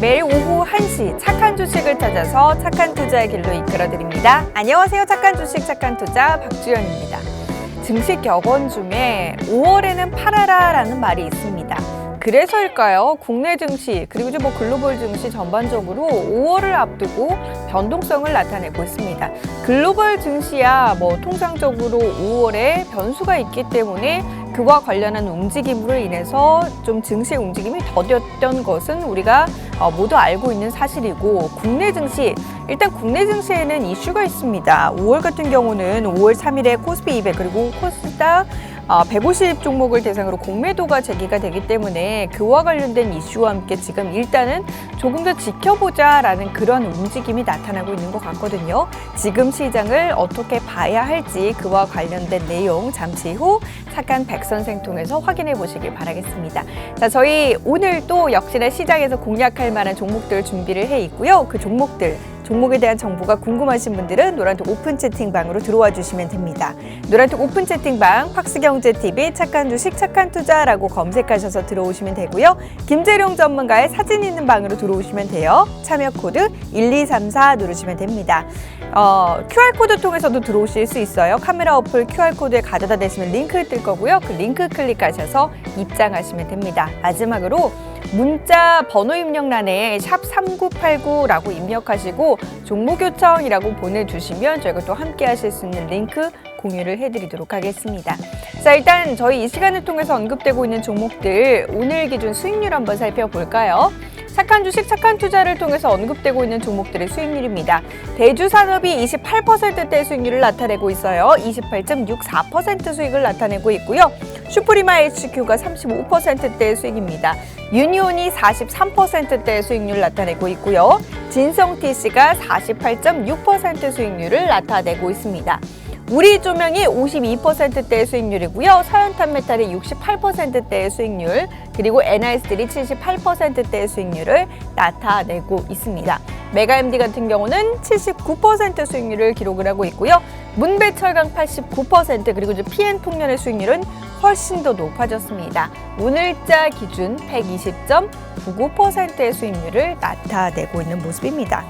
매일 오후 1시 착한 주식을 찾아서 착한 투자의 길로 이끌어드립니다. 안녕하세요. 착한 주식 착한 투자 박주연입니다. 증시 격언 중에 5월에는 팔아라 라는 말이 있습니다. 그래서일까요? 국내 증시 그리고 이제 글로벌 증시 전반적으로 5월을 앞두고 변동성을 나타내고 있습니다. 글로벌 증시야 통상적으로 5월에 변수가 있기 때문에 그와 관련한 움직임으로 인해서 좀 증시의 움직임이 더뎠던 것은 우리가 모두 알고 있는 사실이고, 국내 증시, 일단 국내 증시에는 이슈가 있습니다. 5월 같은 경우는 5월 3일에 코스피 200 그리고 코스닥 150 종목을 대상으로 공매도가 제기가 되기 때문에 그와 관련된 이슈와 함께 지금 일단은 조금 더 지켜보자라는 그런 움직임이 나타나고 있는 것 같거든요. 지금 시장을 어떻게 봐야 할지 그와 관련된 내용 잠시 후 착한 백 선생 통해서 확인해 보시길 바라겠습니다. 자, 저희 오늘 또 역시나 시장에서 공략할 만한 종목들 준비를 해 있고요. 그 종목에 대한 정보가 궁금하신 분들은 노란톡 오픈 채팅방으로 들어와 주시면 됩니다. 노란톡 오픈 채팅방 팍스경제TV 착한 주식 착한 투자라고 검색하셔서 들어오시면 되고요. 김재룡 전문가의 사진 있는 방으로 들어오시면 돼요. 참여 코드 1234 누르시면 됩니다. QR코드 통해서도 들어오실 수 있어요. 카메라 어플 QR코드에 가져다 대시면 링크를 뜰 거고요. 그 링크 클릭하셔서 입장하시면 됩니다. 마지막으로 문자 번호 입력란에 샵 3989라고 입력하시고 종목 요청이라고 보내주시면 저희가 또 함께 하실 수 있는 링크 공유를 해드리도록 하겠습니다. 자, 일단 저희 이 시간을 통해서 언급되고 있는 종목들 오늘 기준 수익률 한번 살펴볼까요? 착한 주식, 착한 투자를 통해서 언급되고 있는 종목들의 수익률입니다. 대주산업이 28%대 수익률을 나타내고 있어요. 28.64% 수익을 나타내고 있고요. 슈프리마 HQ가 35%대의 수익입니다. 유니온이 43%대의 수익률을 나타내고 있고요. 진성TC가 48.6% 수익률을 나타내고 있습니다. 우리조명이 52%대의 수익률이고요. 서현탄메탈이 68%대의 수익률, 그리고 NIS들이 78%대의 수익률을 나타내고 있습니다. 메가MD 같은 경우는 79% 수익률을 기록을 하고 있고요. 문배철강 89%, 그리고 이제 PN통련의 수익률은 훨씬 더 높아졌습니다. 오늘자 기준 120.99%의 수익률을 나타내고 있는 모습입니다.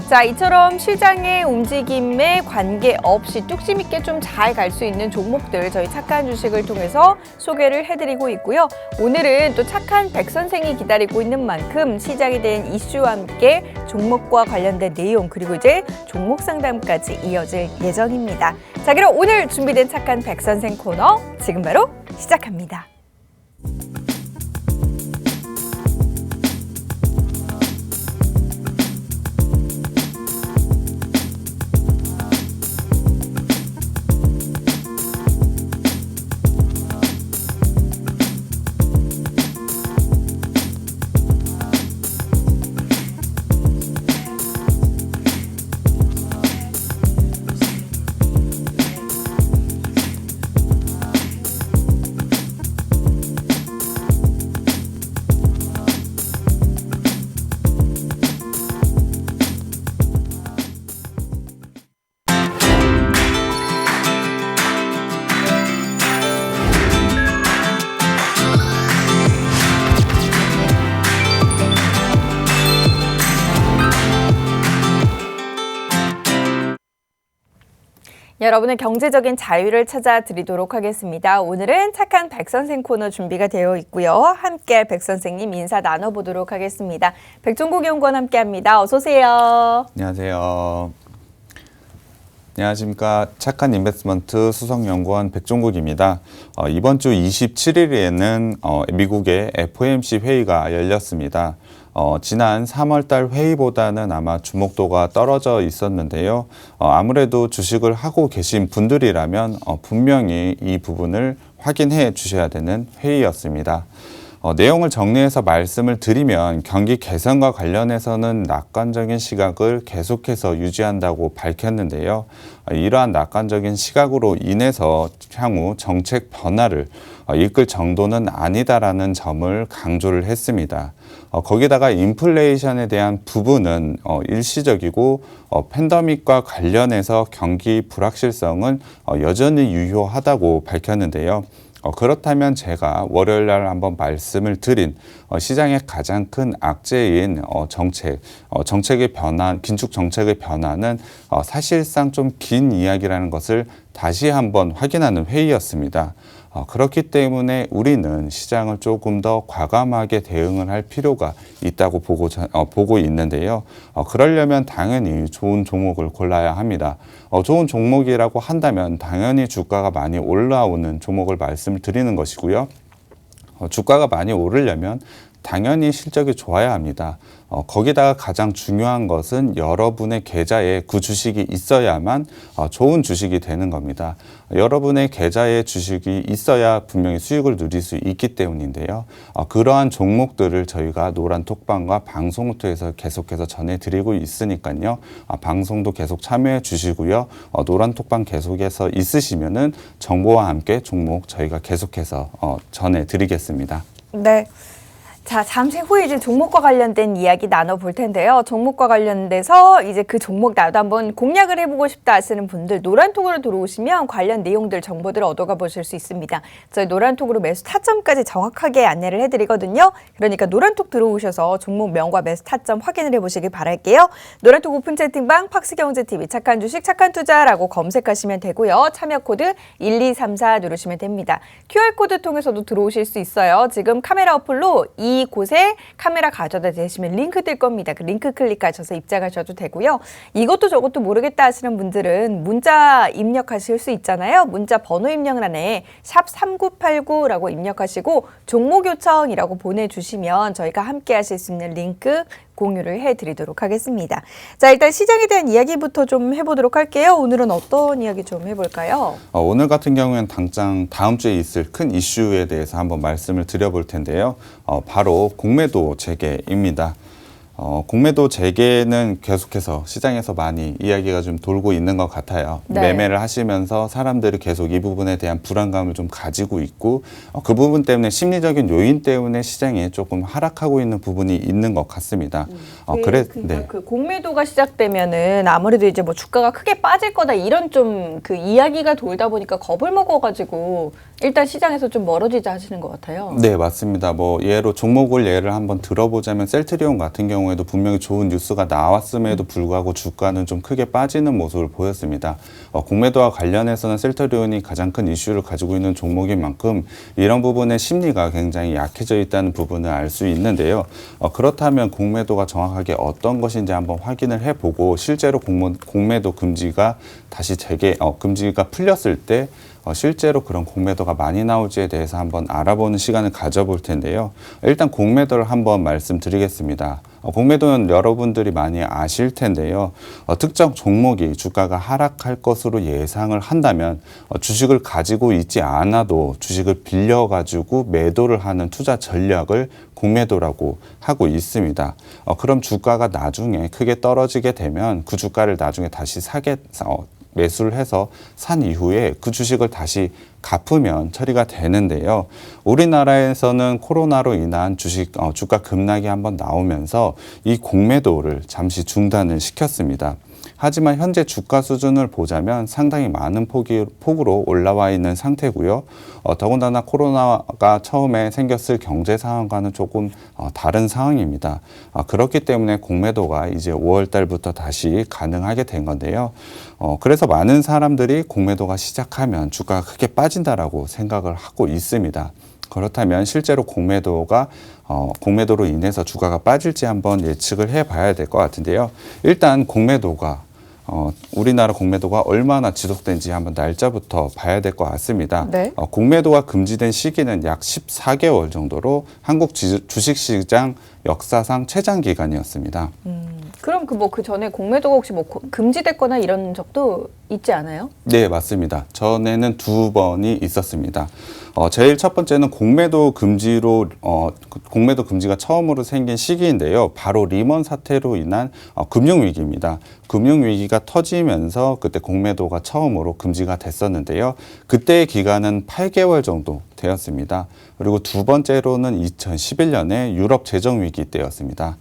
자, 이처럼 시장의 움직임에 관계없이 뚝심 있게 좀 잘 갈 수 있는 종목들 저희 착한 주식을 통해서 소개를 해드리고 있고요. 오늘은 또 착한 백 선생이 기다리고 있는 만큼 시장에 대한 이슈와 함께 종목과 관련된 내용 그리고 이제 종목 상담까지 이어질 예정입니다. 자, 그럼 오늘 준비된 착한 백 선생 코너 지금 바로 시작합니다. 여러분의 경제적인 자유를 찾아드리도록 하겠습니다. 오늘은 착한 백 선생 코너 준비가 되어 있고요. 함께 백 선생님 인사 나눠보도록 하겠습니다. 백종국 연구원 함께합니다. 어서 오세요. 안녕하세요. 안녕하십니까. 착한 인베스트먼트 수석연구원 백종국입니다. 이번 주 27일에는 미국의 FOMC 회의가 열렸습니다. 지난 3월달 회의보다는 아마 주목도가 떨어져 있었는데요. 아무래도 주식을 하고 계신 분들이라면 분명히 이 부분을 확인해 주셔야 되는 회의였습니다. 내용을 정리해서 말씀을 드리면 경기 개선과 관련해서는 낙관적인 시각을 계속해서 유지한다고 밝혔는데요. 이러한 낙관적인 시각으로 인해서 향후 정책 변화를 이끌 정도는 아니다라는 점을 강조를 했습니다. 거기다가 인플레이션에 대한 부분은 일시적이고 팬데믹과 관련해서 경기 불확실성은 여전히 유효하다고 밝혔는데요. 그렇다면 제가 월요일 날 한번 말씀을 드린 시장의 가장 큰 악재인 정책의 변화, 긴축 정책의 변화는 사실상 좀 긴 이야기라는 것을 다시 한번 확인하는 회의였습니다. 그렇기 때문에 우리는 시장을 조금 더 과감하게 대응을 할 필요가 있다고 보고 있는데요. 그러려면 당연히 좋은 종목을 골라야 합니다. 좋은 종목이라고 한다면 당연히 주가가 많이 올라오는 종목을 말씀을 드리는 것이고요. 주가가 많이 오르려면 당연히 실적이 좋아야 합니다. 거기다가 가장 중요한 것은 여러분의 계좌에 그 주식이 있어야만 좋은 주식이 되는 겁니다. 여러분의 계좌에 주식이 있어야 분명히 수익을 누릴 수 있기 때문인데요. 그러한 종목들을 저희가 노란톡방과 방송을 통해서 계속해서 전해드리고 있으니까요. 방송도 계속 참여해 주시고요. 노란톡방 계속해서 있으시면은 정보와 함께 종목 저희가 계속해서 전해드리겠습니다. 네. 자, 잠시 후에 이제 종목과 관련된 이야기 나눠볼 텐데요. 종목과 관련돼서 이제 그 종목 나도 한번 공략을 해보고 싶다 하시는 분들 노란톡으로 들어오시면 관련 내용들, 정보들을 얻어가 보실 수 있습니다. 저희 노란톡으로 매수 타점까지 정확하게 안내를 해드리거든요. 그러니까 노란톡 들어오셔서 종목명과 매수 타점 확인을 해보시길 바랄게요. 노란톡 오픈 채팅방 팍스경제TV 착한 주식 착한 투자라고 검색하시면 되고요. 참여 코드 1234 누르시면 됩니다. QR코드 통해서도 들어오실 수 있어요. 지금 카메라 어플로 이곳에 카메라 가져다 대시면 링크 뜰 겁니다. 그 링크 클릭하셔서 입장하셔도 되고요. 이것도 저것도 모르겠다 하시는 분들은 문자 입력하실 수 있잖아요. 문자 번호 입력란에 샵 3989라고 입력하시고 종목 요청이라고 보내주시면 저희가 함께 하실 수 있는 링크 공유를 해드리도록 하겠습니다. 자, 일단 시장에 대한 이야기부터 좀 해보도록 할게요. 오늘은 어떤 이야기 좀 해볼까요? 오늘 같은 경우에는 당장 다음 주에 있을 큰 이슈에 대해서 한번 말씀을 드려볼 텐데요. 바로 공매도 재개입니다. 공매도 재개는 계속해서 시장에서 많이 이야기가 좀 돌고 있는 것 같아요. 네. 매매를 하시면서 사람들이 계속 이 부분에 대한 불안감을 좀 가지고 있고 그 부분 때문에 심리적인 요인 때문에 시장이 조금 하락하고 있는 부분이 있는 것 같습니다. 그 공매도가 시작되면은 아무래도 이제 뭐 주가가 크게 빠질 거다 이런 좀 그 이야기가 돌다 보니까 겁을 먹어가지고 일단 시장에서 좀 멀어지자 하시는 것 같아요. 네, 맞습니다. 뭐 종목을 예를 한번 들어보자면 셀트리온 같은 경우에도 분명히 좋은 뉴스가 나왔음에도 불구하고 주가는 좀 크게 빠지는 모습을 보였습니다. 공매도와 관련해서는 셀트리온이 가장 큰 이슈를 가지고 있는 종목인 만큼 이런 부분의 심리가 굉장히 약해져 있다는 부분을 알 수 있는데요. 그렇다면 공매도가 정확하게 어떤 것인지 한번 확인을 해보고 실제로 공매도 금지가 다시 금지가 풀렸을 때 실제로 그런 공매도가 많이 나올지에 대해서 한번 알아보는 시간을 가져볼 텐데요. 일단 공매도를 한번 말씀드리겠습니다. 공매도는 여러분들이 많이 아실 텐데요. 특정 종목이 주가가 하락할 것으로 예상을 한다면 주식을 가지고 있지 않아도 주식을 빌려가지고 매도를 하는 투자 전략을 공매도라고 하고 있습니다. 그럼 주가가 나중에 크게 떨어지게 되면 그 주가를 나중에 다시 매수를 해서 산 이후에 그 주식을 다시 갚으면 처리가 되는데요. 우리나라에서는 코로나로 인한 주가 급락이 한번 나오면서 이 공매도를 잠시 중단을 시켰습니다. 하지만 현재 주가 수준을 보자면 상당히 많은 폭으로 올라와 있는 상태고요. 더군다나 코로나가 처음에 생겼을 경제 상황과는 조금 다른 상황입니다. 그렇기 때문에 공매도가 이제 5월 달부터 다시 가능하게 된 건데요. 그래서 많은 사람들이 공매도가 시작하면 주가가 크게 빠진다라고 생각을 하고 있습니다. 그렇다면 실제로 공매도로 인해서 주가가 빠질지 한번 예측을 해봐야 될 것 같은데요. 일단 우리나라 공매도가 얼마나 지속된지 한번 날짜부터 봐야 될 것 같습니다. 네. 공매도가 금지된 시기는 약 14개월 정도로 한국 주식시장 역사상 최장 기간이었습니다. 그럼 그 전에 공매도가 혹시 뭐 금지됐거나 이런 적도 있지 않아요? 네, 맞습니다. 전에는 2번이 있었습니다. 제일 첫 번째는 공매도 금지가 처음으로 생긴 시기인데요. 바로 리먼 사태로 인한 금융위기입니다. 금융위기가 터지면서 그때 공매도가 처음으로 금지가 됐었는데요. 그때의 기간은 8개월 정도 되었습니다. 그리고 두 번째로는 2011년에 유럽 재정위기 때였습니다.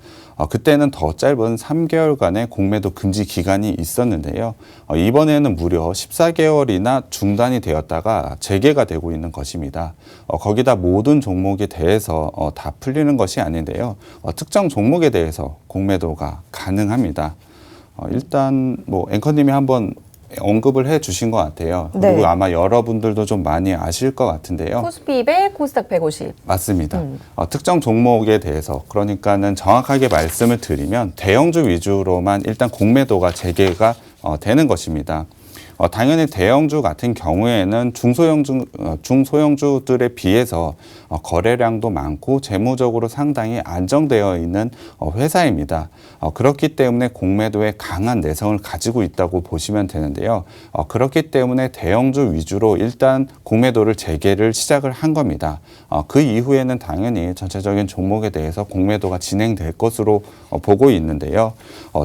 그때는 더 짧은 3개월간의 공매도 금지 기간이 있었는데요. 이번에는 무려 14개월이나 중단이 되었다가 재개가 되고 있는 것입니다. 거기다 모든 종목에 대해서 다 풀리는 것이 아닌데요. 특정 종목에 대해서 공매도가 가능합니다. 일단 뭐 앵커님이 한번 언급을 해 주신 것 같아요. 그리고 네. 아마 여러분들도 좀 많이 아실 것 같은데요. 코스피 100, 코스닥 150. 맞습니다. 특정 종목에 대해서 그러니까는 정확하게 말씀을 드리면 대형주 위주로만 일단 공매도가 재개가 되는 것입니다. 당연히 대형주 같은 경우에는 중소형주들에 비해서 거래량도 많고 재무적으로 상당히 안정되어 있는 회사입니다. 그렇기 때문에 공매도에 강한 내성을 가지고 있다고 보시면 되는데요. 그렇기 때문에 대형주 위주로 일단 공매도를 재개를 시작을 한 겁니다. 그 이후에는 당연히 전체적인 종목에 대해서 공매도가 진행될 것으로 보고 있는데요.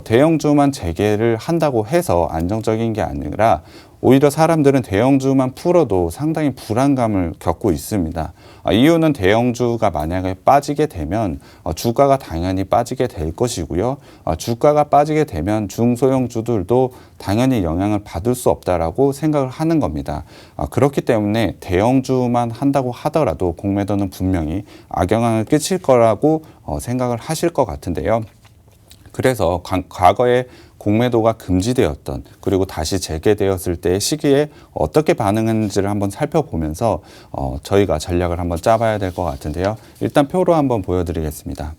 대형주만 재개를 한다고 해서 안정적인 게 아니라 오히려 사람들은 대형주만 풀어도 상당히 불안감을 겪고 있습니다. 이유는 대형주가 만약에 빠지게 되면 주가가 당연히 빠지게 될 것이고요. 주가가 빠지게 되면 중소형주들도 당연히 영향을 받을 수 없다라고 생각을 하는 겁니다. 그렇기 때문에 대형주만 한다고 하더라도 공매도는 분명히 악영향을 끼칠 거라고 생각을 하실 것 같은데요. 그래서 과거에 공매도가 금지되었던 그리고 다시 재개되었을 때의 시기에 어떻게 반응했는지를 한번 살펴보면서 저희가 전략을 한번 짜봐야 될 것 같은데요. 일단 표로 한번 보여드리겠습니다.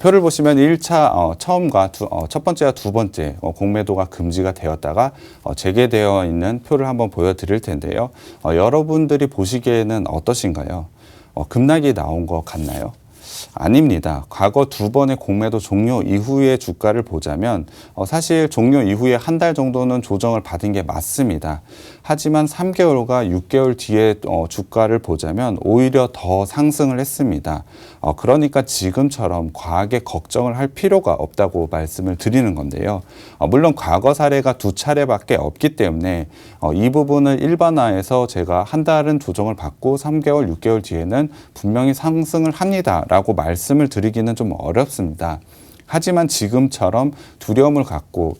표를 보시면 1차 처음과 첫 번째와 두 번째 공매도가 금지가 되었다가 재개되어 있는 표를 한번 보여드릴 텐데요. 여러분들이 보시기에는 어떠신가요? 급락이 나온 것 같나요? 아닙니다. 과거 두 번의 공매도 종료 이후의 주가를 보자면 사실 종료 이후에 한 달 정도는 조정을 받은 게 맞습니다. 하지만 3개월과 6개월 뒤에 주가를 보자면 오히려 더 상승을 했습니다. 그러니까 지금처럼 과하게 걱정을 할 필요가 없다고 말씀을 드리는 건데요. 물론 과거 사례가 두 차례밖에 없기 때문에 이 부분을 일반화해서 제가 한 달은 조정을 받고 3개월, 6개월 뒤에는 분명히 상승을 합니다라고 말씀을 드리기는 좀 어렵습니다. 하지만 지금처럼 두려움을 갖고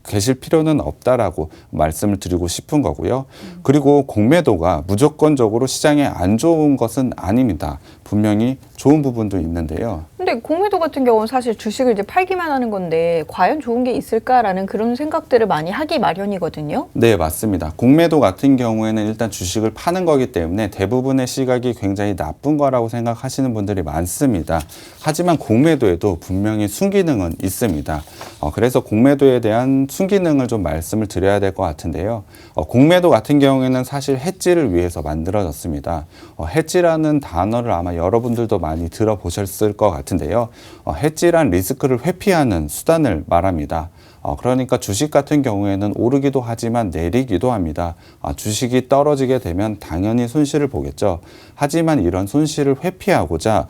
계실 필요는 없다라고 말씀을 드리고 싶은 거고요. 그리고 공매도가 무조건적으로 시장에 안 좋은 것은 아닙니다. 분명히 좋은 부분도 있는데요. 근데 공매도 같은 경우는 사실 주식을 이제 팔기만 하는 건데 과연 좋은 게 있을까라는 그런 생각들을 많이 하기 마련이거든요. 네, 맞습니다. 공매도 같은 경우에는 일단 주식을 파는 거기 때문에 대부분의 시각이 굉장히 나쁜 거라고 생각하시는 분들이 많습니다. 하지만 공매도에도 분명히 순기능은 있습니다. 그래서 공매도에 대한 순기능을 좀 말씀을 드려야 될 것 같은데요. 공매도 같은 경우에는 사실 해지를 위해서 만들어졌습니다. 해지라는 단어를 아마 여러분들도 많이 들어보셨을 것 같은데요. 해지란 리스크를 회피하는 수단을 말합니다. 그러니까 주식 같은 경우에는 오르기도 하지만 내리기도 합니다. 주식이 떨어지게 되면 당연히 손실을 보겠죠. 하지만 이런 손실을 회피하고자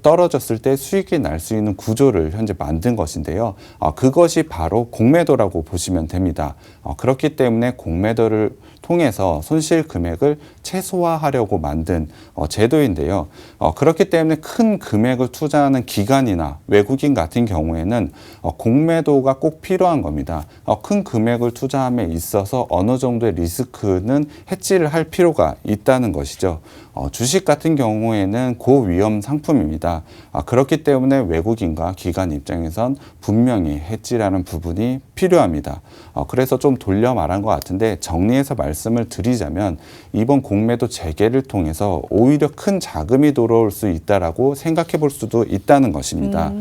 떨어졌을 때 수익이 날 수 있는 구조를 현재 만든 것인데요. 그것이 바로 공매도라고 보시면 됩니다. 그렇기 때문에 공매도를 통해서 손실 금액을 최소화하려고 만든 제도인데요. 그렇기 때문에 큰 금액을 투자하는 기관이나 외국인 같은 경우에는 공매도가 꼭 필요한 겁니다. 큰 금액을 투자함에 있어서 어느 정도의 리스크는 해지를 할 필요가 있다는 것이죠. 주식 같은 경우에는 고위험 상품입니다. 그렇기 때문에 외국인과 기관 입장에선 분명히 해지라는 부분이 필요합니다. 그래서 좀 돌려 말한 것 같은데 정리해서 말씀을 드리자면 이번 공매도 재개를 통해서 오히려 큰 자금이 들어올 수 있다라고 생각해 볼 수도 있다는 것입니다.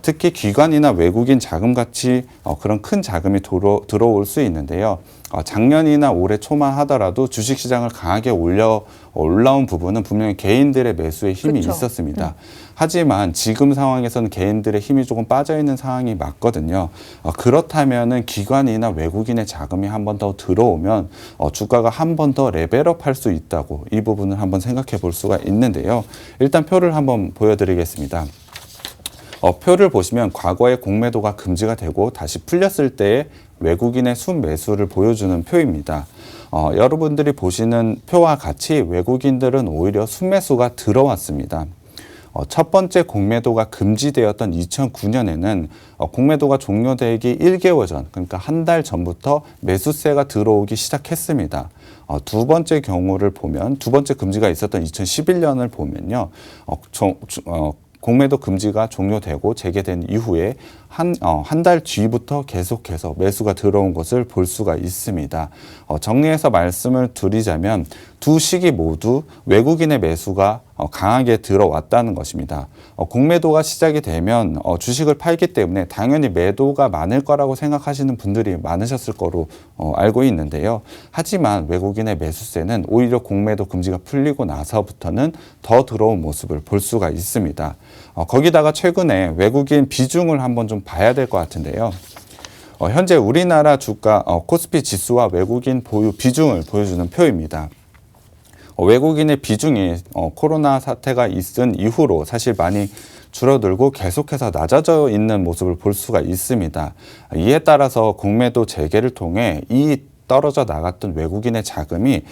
특히 기관이나 외국인 자금같이 그런 큰 자금이 들어올 수 있는데요. 작년이나 올해 초만 하더라도 주식시장을 강하게 올라온 부분은 분명히 개인들의 매수에 힘이 그쵸. 있었습니다. 하지만 지금 상황에서는 개인들의 힘이 조금 빠져있는 상황이 맞거든요. 그렇다면은 기관이나 외국인의 자금이 한 번 더 들어오면 주가가 한 번 더 레벨업 할 수 있다고 이 부분을 한번 생각해 볼 수가 있는데요. 일단 표를 한번 보여드리겠습니다. 표를 보시면 과거에 공매도가 금지가 되고 다시 풀렸을 때의 외국인의 순매수를 보여주는 표입니다. 여러분들이 보시는 표와 같이 외국인들은 오히려 순매수가 들어왔습니다. 첫 번째 공매도가 금지되었던 2009년에는 공매도가 종료되기 1개월 전, 그러니까 한 달 전부터 매수세가 들어오기 시작했습니다. 두 번째 경우를 보면, 두 번째 금지가 있었던 2011년을 보면요. 공매도 금지가 종료되고 재개된 이후에 한 달 뒤부터 계속해서 매수가 들어온 것을 볼 수가 있습니다. 정리해서 말씀을 드리자면 두 시기 모두 외국인의 매수가 강하게 들어왔다는 것입니다. 공매도가 시작이 되면 주식을 팔기 때문에 당연히 매도가 많을 거라고 생각하시는 분들이 많으셨을 거로 알고 있는데요. 하지만 외국인의 매수세는 오히려 공매도 금지가 풀리고 나서부터는 더 들어온 모습을 볼 수가 있습니다. 거기다가 최근에 외국인 비중을 한번 좀 봐야 될 것 같은데요. 현재 우리나라 주가 코스피 지수와 외국인 보유 비중을 보여주는 표입니다. 외국인의 비중이 코로나 사태가 있은 이후로 사실 많이 줄어들고 계속해서 낮아져 있는 모습을 볼 수가 있습니다. 이에 따라서 공매도 재개를 통해 이 떨어져 나갔던 외국인의 자금이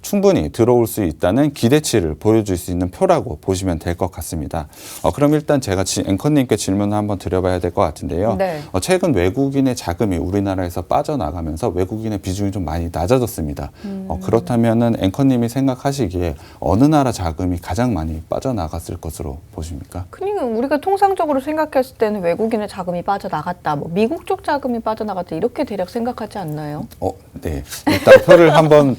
충분히 들어올 수 있다는 기대치를 보여줄 수 있는 표라고 보시면 될 것 같습니다. 그럼 일단 제가 앵커님께 질문을 한번 드려봐야 될 것 같은데요. 네. 최근 외국인의 자금이 우리나라에서 빠져나가면서 외국인의 비중이 좀 많이 낮아졌습니다. 그렇다면은 앵커님이 생각하시기에 어느 나라 자금이 가장 많이 빠져나갔을 것으로 보십니까? 그러니까 우리가 통상적으로 생각했을 때는 외국인의 자금이 빠져나갔다, 뭐 미국 쪽 자금이 빠져나갔다 이렇게 대략 생각하지 않나요? 네. 일단 표를 한번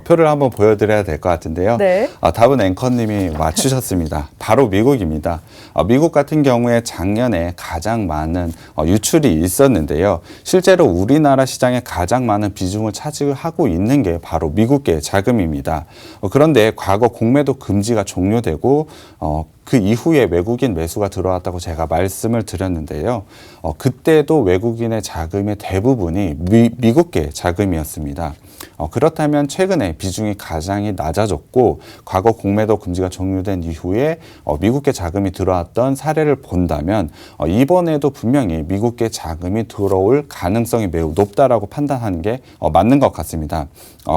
표를 한번 보여드려야 될 것 같은데요. 네. 답은 앵커님이 맞추셨습니다. 바로 미국입니다. 미국 같은 경우에 작년에 가장 많은 유출이 있었는데요. 실제로 우리나라 시장에 가장 많은 비중을 차지하고 있는 게 바로 미국계 자금입니다. 그런데 과거 공매도 금지가 종료되고 그 이후에 외국인 매수가 들어왔다고 제가 말씀을 드렸는데요. 그때도 외국인의 자금의 대부분이 미국계 자금이었습니다. 그렇다면 최근에 비중이 가장 낮아졌고 과거 공매도 금지가 종료된 이후에 미국계 자금이 들어왔던 사례를 본다면 이번에도 분명히 미국계 자금이 들어올 가능성이 매우 높다라고 판단하는 게 맞는 것 같습니다.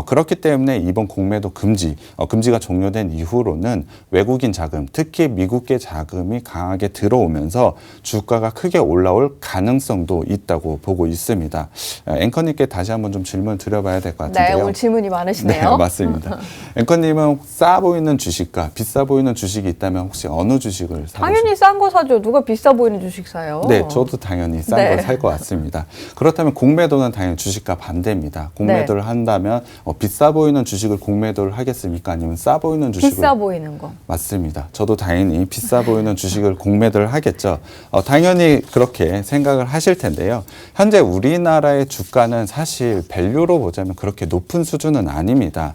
그렇기 때문에 이번 공매도 금지가 종료된 이후로는 외국인 자금, 특히 미국계 자금이 강하게 들어오면서 주가가 크게 올라올 가능성도 있다고 보고 있습니다. 앵커님께 다시 한번 좀 질문 드려봐야 될 것 같은데요. 네, 오늘 질문이 많으시네요. 네, 맞습니다. 앵커님은 싸 보이는 주식과 비싸 보이는 주식이 있다면 혹시 어느 주식을 사고 당연히 싼 거 사죠. 누가 비싸 보이는 주식 사요? 네, 저도 당연히 싼 걸 살 것 같습니다. 그렇다면 공매도는 당연히 주식과 반대입니다. 공매도를 한다면 비싸 보이는 주식을 공매도를 하겠습니까? 아니면 싸 보이는 주식을? 비싸 보이는 거. 맞습니다. 저도 당연히 비싸 보이는 주식을 공매도를 하겠죠. 당연히 그렇게 생각을 하실 텐데요. 현재 우리나라의 주가는 사실 밸류로 보자면 그렇게 높은 수준은 아닙니다.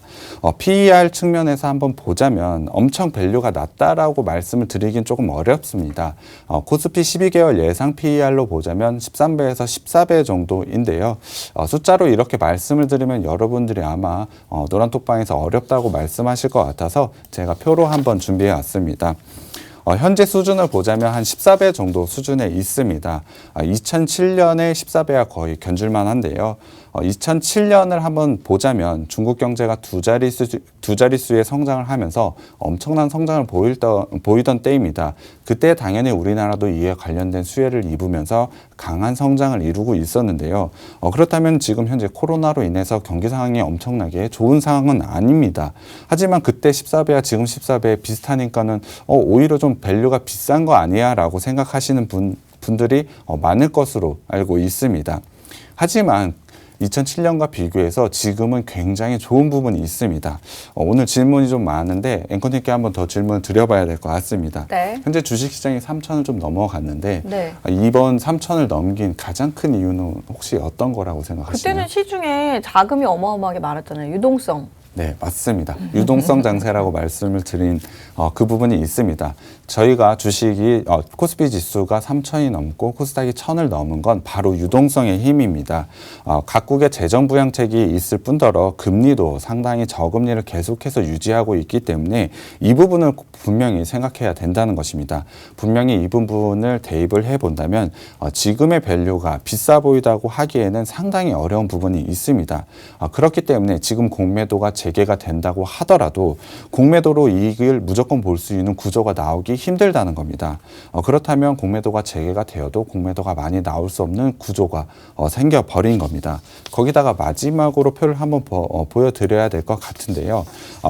PER 측면에서 한번 보자면 엄청 밸류가 낮다라고 말씀을 드리긴 조금 어렵습니다. 코스피 12개월 예상 PER로 보자면 13배에서 14배 정도인데요. 숫자로 이렇게 말씀을 드리면 여러분들이 아마 노란톡방에서 어렵다고 말씀하실 것 같아서 제가 표로 한번 준비해 왔습니다. 현재 수준을 보자면 한 14배 정도 수준에 있습니다. 2007년에 14배와 거의 견줄만 한데요. 2007년을 한번 보자면 중국 경제가 두 자릿수의 성장을 하면서 엄청난 성장을 보이던 때입니다. 그때 당연히 우리나라도 이에 관련된 수혜를 입으면서 강한 성장을 이루고 있었는데요. 그렇다면 지금 현재 코로나로 인해서 경기 상황이 엄청나게 좋은 상황은 아닙니다. 하지만 그때 14배와 지금 14배 비슷하니까는 오히려 좀 밸류가 비싼 거 아니야 라고 생각하시는 분들이 많을 것으로 알고 있습니다. 하지만 2007년과 비교해서 지금은 굉장히 좋은 부분이 있습니다. 오늘 질문이 좀 많은데 앵커님께 한번 더 질문을 드려봐야 될 것 같습니다. 네. 현재 주식시장이 3천을 좀 넘어갔는데 네. 이번 3천을 넘긴 가장 큰 이유는 혹시 어떤 거라고 생각하시나요? 그때는 시중에 자금이 어마어마하게 많았잖아요. 유동성. 네, 맞습니다. 유동성 장세라고 말씀을 드린 그 부분이 있습니다. 저희가 주식이 코스피 지수가 3천이 넘고 코스닥이 1,000을 넘은 건 바로 유동성의 힘입니다. 각국의 재정 부양책이 있을 뿐더러 금리도 상당히 저금리를 계속해서 유지하고 있기 때문에 이 부분을 분명히 생각해야 된다는 것입니다. 분명히 이 부분을 대입을 해본다면 지금의 밸류가 비싸 보이다고 하기에는 상당히 어려운 부분이 있습니다. 그렇기 때문에 지금 공매도가 재개가 된다고 하더라도 공매도로 이익을 무조건 볼 수 있는 구조가 나오기 힘들다는 겁니다. 그렇다면 공매도가 재개가 되어도 공매도가 많이 나올 수 없는 구조가 생겨버린 겁니다. 거기다가 마지막으로 표를 한번 보여드려야 될 것 같은데요.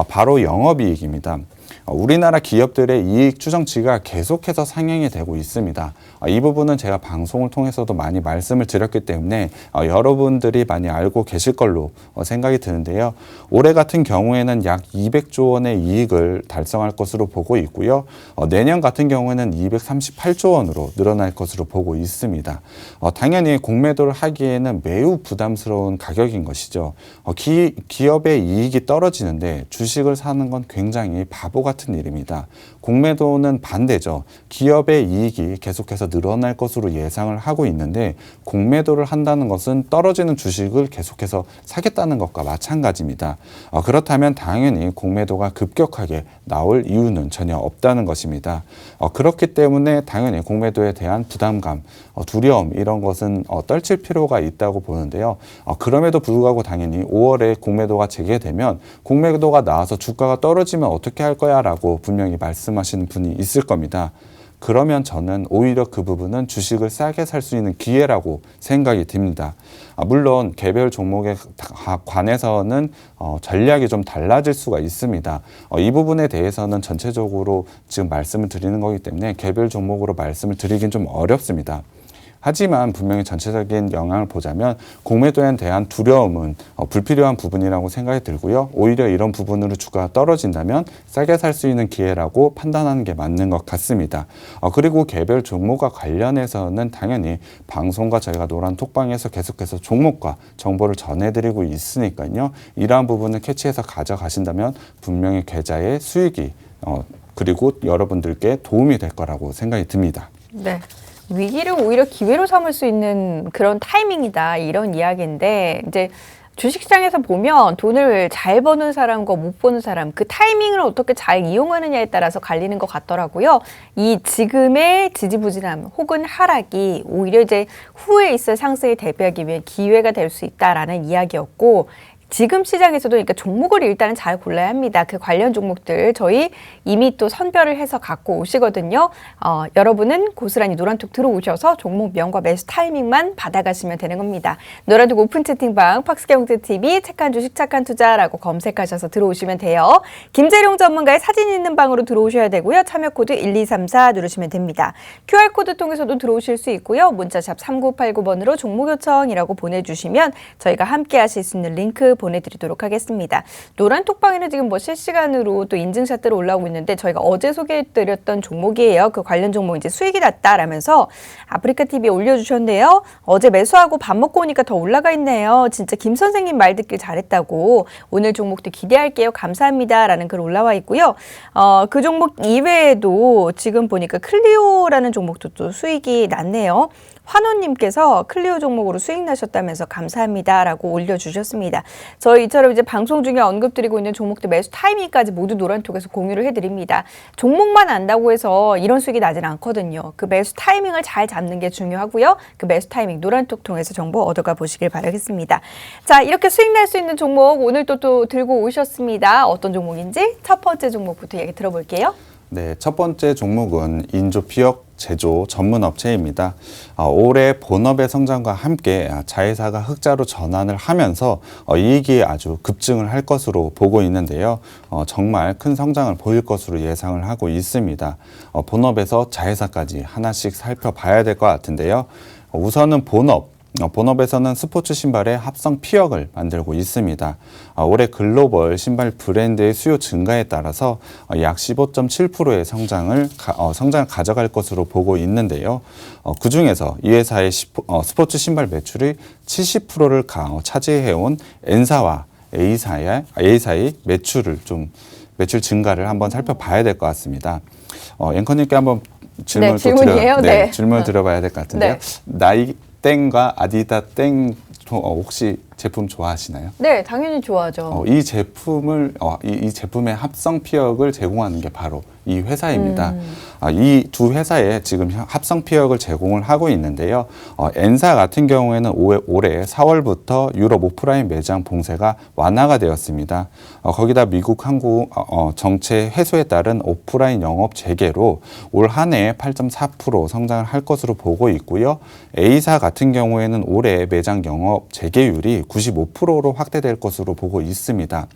바로 영업이익입니다. 우리나라 기업들의 이익 추정치가 계속해서 상향이 되고 있습니다. 이 부분은 제가 방송을 통해서도 많이 말씀을 드렸기 때문에 여러분들이 많이 알고 계실 걸로 생각이 드는데요. 올해 같은 경우에는 약 200조 원의 이익을 달성할 것으로 보고 있고요. 내년 같은 경우에는 238조 원으로 늘어날 것으로 보고 있습니다. 당연히 공매도를 하기에는 매우 부담스러운 가격인 것이죠. 기업의 이익이 떨어지는데 주식을 사는 건 굉장히 바보 같은 일입니다. 공매도는 반대죠. 기업의 이익이 계속해서 늘어날 것으로 예상을 하고 있는데 공매도를 한다는 것은 떨어지는 주식을 계속해서 사겠다는 것과 마찬가지입니다. 그렇다면 당연히 공매도가 급격하게 나올 이유는 전혀 없다는 것입니다. 그렇기 때문에 당연히 공매도에 대한 부담감, 두려움 이런 것은 떨칠 필요가 있다고 보는데요. 그럼에도 불구하고 당연히 5월에 공매도가 재개되면 공매도가 나와서 주가가 떨어지면 어떻게 할 거야 라고 분명히 말씀하시는 분이 있을 겁니다. 그러면 저는 오히려 그 부분은 주식을 싸게 살 수 있는 기회라고 생각이 듭니다. 물론 개별 종목에 관해서는 전략이 좀 달라질 수가 있습니다. 이 부분에 대해서는 전체적으로 지금 말씀을 드리는 거기 때문에 개별 종목으로 말씀을 드리긴 좀 어렵습니다. 하지만 분명히 전체적인 영향을 보자면 공매도에 대한 두려움은 불필요한 부분이라고 생각이 들고요. 오히려 이런 부분으로 주가가 떨어진다면 싸게 살 수 있는 기회라고 판단하는 게 맞는 것 같습니다. 그리고 개별 종목과 관련해서는 당연히 방송과 저희가 노란 톡방에서 계속해서 종목과 정보를 전해드리고 있으니까요. 이러한 부분을 캐치해서 가져가신다면 분명히 계좌의 수익이 그리고 여러분들께 도움이 될 거라고 생각이 듭니다. 네. 위기를 오히려 기회로 삼을 수 있는 그런 타이밍이다 이런 이야기인데 이제 주식시장에서 보면 돈을 잘 버는 사람과 못 버는 사람 그 타이밍을 어떻게 잘 이용하느냐에 따라서 갈리는 것 같더라고요. 이 지금의 지지부진함 혹은 하락이 오히려 이제 후에 있을 상승에 대비하기 위해 기회가 될 수 있다라는 이야기였고 지금 시장에서도 그러니까 종목을 일단은 잘 골라야 합니다. 그 관련 종목들 저희 이미 또 선별을 해서 갖고 오시거든요. 여러분은 고스란히 노란톡 들어오셔서 종목명과 매수 타이밍만 받아가시면 되는 겁니다. 노란톡 오픈 채팅방 팍스경제TV 착한 주식 착한 투자라고 검색하셔서 들어오시면 돼요. 김재룡 전문가의 사진 있는 방으로 들어오셔야 되고요. 참여 코드 1234 누르시면 됩니다. QR코드 통해서도 들어오실 수 있고요. 문자샵 3989번으로 종목 요청이라고 보내주시면 저희가 함께 하실 수 있는 링크 보내드리도록 하겠습니다. 노란 톡방에는 지금 뭐 실시간으로 또 인증샷들이 올라오고 있는데 저희가 어제 소개해드렸던 종목이에요. 그 관련 종목 이제 수익이 났다라면서 아프리카 TV에 올려주셨네요. 어제 매수하고 밥 먹고 오니까 더 올라가 있네요. 진짜 김 선생님 말 듣길 잘했다고 오늘 종목도 기대할게요. 감사합니다라는 글 올라와 있고요. 그 종목 이외에도 지금 보니까 클리오라는 종목도 또 수익이 났네요. 환호님께서 클리오 종목으로 수익 나셨다면서 감사합니다라고 올려주셨습니다. 저희처럼 이제 방송 중에 언급드리고 있는 종목들 매수 타이밍까지 모두 노란톡에서 공유를 해드립니다. 종목만 안다고 해서 이런 수익이 나진 않거든요. 그 매수 타이밍을 잘 잡는 게 중요하고요. 그 매수 타이밍 노란톡 통해서 정보 얻어가 보시길 바라겠습니다. 자, 이렇게 수익 날 수 있는 종목 오늘 또 들고 오셨습니다. 어떤 종목인지 첫 번째 종목부터 얘기 들어볼게요. 네, 첫 번째 종목은 인조 피혁 제조 전문 업체입니다. 올해 본업의 성장과 함께 자회사가 흑자로 전환을 하면서 이익이 아주 급증을 할 것으로 보고 있는데요. 정말 큰 성장을 보일 것으로 예상을 하고 있습니다. 본업에서 자회사까지 하나씩 살펴봐야 될 것 같은데요. 우선은 본업에서는 스포츠 신발의 합성 피혁을 만들고 있습니다. 올해 글로벌 신발 브랜드의 수요 증가에 따라서 약 15.7%의 성장을 가져갈 것으로 보고 있는데요. 그 중에서 이 회사의 스포츠 신발 매출이 70%를 차지해온 N사와 A사의 매출 증가를 한번 살펴봐야 될 것 같습니다. 앵커님께 한번 질문을 드려봐야 될 것 같은데요. 네. 나이 땡과 아디다 땡 혹시 제품 좋아하시나요? 네, 당연히 좋아하죠. 이 제품을 이 제품의 합성 피혁을 제공하는 게 바로 이 회사입니다. 이 두 회사에 지금 합성 피혁을 제공을 하고 있는데요. N사 같은 경우에는 올해 4월부터 유럽 오프라인 매장 봉쇄가 완화가 되었습니다. 거기다 미국 항공 정체 해소에 따른 오프라인 영업 재개로 올 한 해 8.4% 성장을 할 것으로 보고 있고요. A사 같은 경우에는 올해 매장 영업 재개율이 95%로 확대될 것으로 보고 있습니다.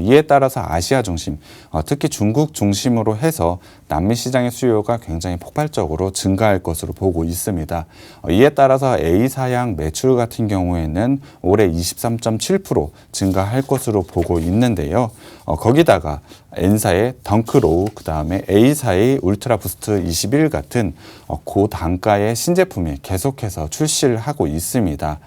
이에 따라서 아시아 중심, 특히 중국 중심으로 해서 남미 시장의 수요가 굉장히 폭발적으로 증가할 것으로 보고 있습니다. 이에 따라서 A사양 매출 같은 경우에는 올해 23.7% 증가할 것으로 보고 있는데요. 거기다가 N사의 덩크로우, 그 다음에 A사의 울트라 부스트 21 같은 고단가의 신제품이 계속해서 출시를 하고 있습니다.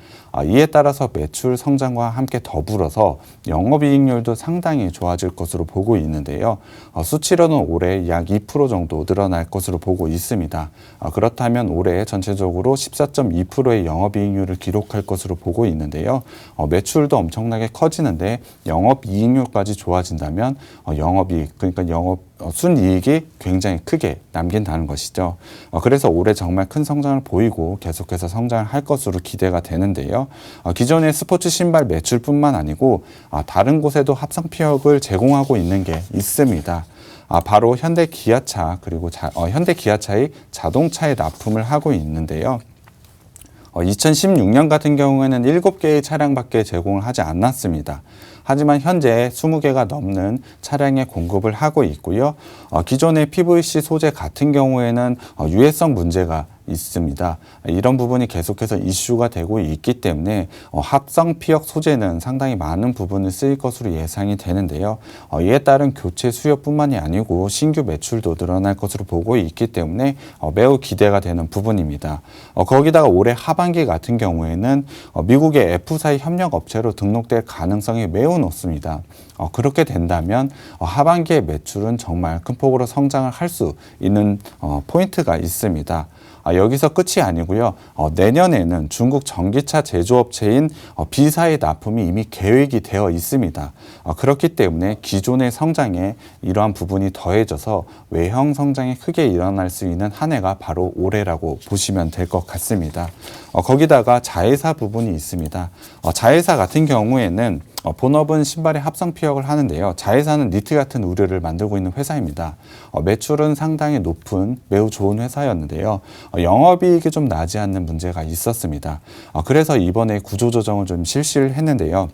이에 따라서 매출 성장과 함께 더불어서 영업이익률도 상당히 좋아질 것으로 보고 있는데요. 수치로는 올해 약 2% 정도 늘어날 것으로 보고 있습니다. 그렇다면 올해 전체적으로 14.2%의 영업이익률을 기록할 것으로 보고 있는데요. 매출도 엄청나게 커지는데 영업이익률까지 좋아진다면 영업이익, 그러니까 순이익이 굉장히 크게 남긴다는 것이죠. 그래서 올해 정말 큰 성장을 보이고 계속해서 성장을 할 것으로 기대가 되는데요. 기존의 스포츠 신발 매출뿐만 아니고 다른 곳에도 합성 피혁을 제공하고 있는 게 있습니다. 바로 현대 기아차, 그리고 현대 기아차의 자동차에 납품을 하고 있는데요. 2016년 같은 경우에는 7개의 차량밖에 제공을 하지 않았습니다. 하지만 현재 20개가 넘는 차량에 공급을 하고 있고요. 기존의 PVC 소재 같은 경우에는 유해성 문제가 있습니다. 이런 부분이 계속해서 이슈가 되고 있기 때문에 합성 피혁 소재는 상당히 많은 부분을 쓰일 것으로 예상이 되는데요. 이에 따른 교체 수요뿐만이 아니고 신규 매출도 늘어날 것으로 보고 있기 때문에 매우 기대가 되는 부분입니다. 거기다가 올해 하반기 같은 경우에는 미국의 F사의 협력 업체로 등록될 가능성이 매우 높습니다. 그렇게 된다면 하반기의 매출은 정말 큰 폭으로 성장을 할 수 있는 포인트가 있습니다. 여기서 끝이 아니고요. 내년에는 중국 전기차 제조업체인 B사의 납품이 이미 계획이 되어 있습니다. 그렇기 때문에 기존의 성장에 이러한 부분이 더해져서 외형 성장이 크게 일어날 수 있는 한 해가 바로 올해라고 보시면 될 것 같습니다. 거기다가 자회사 부분이 있습니다. 자회사 같은 경우에는 본업은 신발의 합성 피혁을 하는데요. 자회사는 니트 같은 의류를 만들고 있는 회사입니다. 매출은 상당히 높은 매우 좋은 회사였는데요. 영업이익이 좀 나지 않는 문제가 있었습니다. 그래서 이번에 구조조정을 좀 실시를 했는데요.